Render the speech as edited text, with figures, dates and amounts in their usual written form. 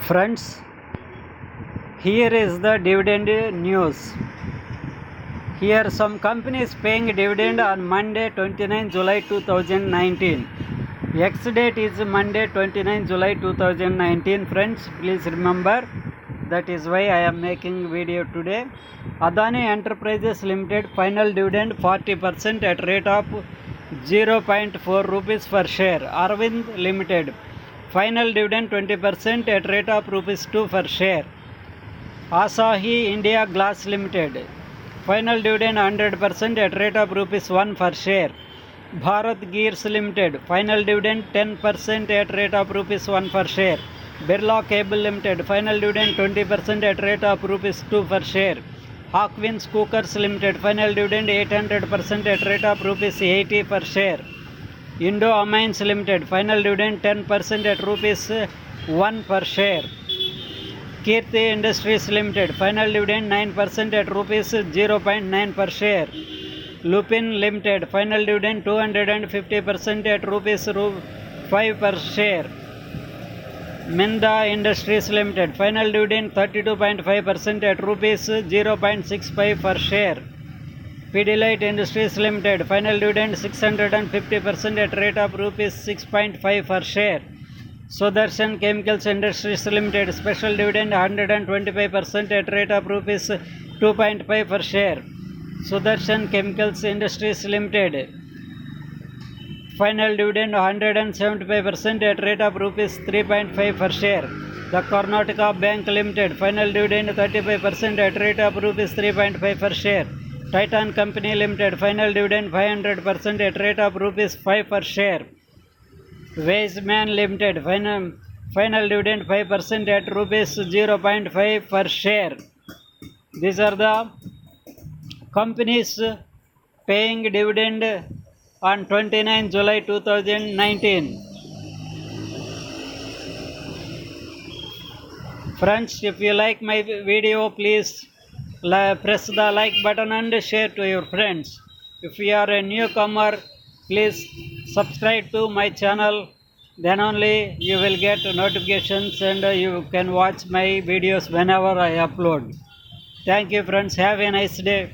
Friends, here is the dividend news. Here some companies paying dividend on Monday 29 July 2019. Ex-date is Monday 29 July 2019. Friends, please remember, that is why I am making video today. Adani Enterprises Limited final dividend 40% at rate of 0.4 rupees per share. Arvind Limited final dividend 20% at rate of rupees 2 per share. Asahi India Glass Limited final dividend 100% at rate of rupees 1 per share. Bharat Gears Limited final dividend 10% at rate of rupees 1 per share. Birla Cable Limited final dividend 20% at rate of rupees 2 per share. Hawkins Cookers Limited final dividend 800% at rate of rupees 80 per share. Indo Amines Limited final dividend 10% at rupees 1 per share. Pidilite Industries Limited final dividend 9% at rupees 0.9 per share. Lupin Limited final dividend 250% at rupees 5 per share. Minda Industries Limited final dividend 32.5% at rupees 0.65 per share. Pidilite Industries Limited final dividend 650% at rate of rupees 6.5 per share. Sudarshan Chemicals Industries Limited special dividend 125% at rate of rupees 2.5 per share. Sudarshan Chemicals Industries Limited final dividend 175% at rate of rupees 3.5 per share. The Karnataka Bank Limited final dividend 35% at rate of rupees 3.5 per share. Titan Company Limited final dividend 500% at rate of rupees 5 per share. Weisman Limited final dividend 5% at rupees 0.5 per share. These are the companies paying dividend on 29 July 2019. Friends, if you like my video, please press the like button and share to your friends. If you are a newcomer, please subscribe to my channel. Then only you will get notifications and you can watch my videos whenever I upload. Thank you friends. Have a nice day.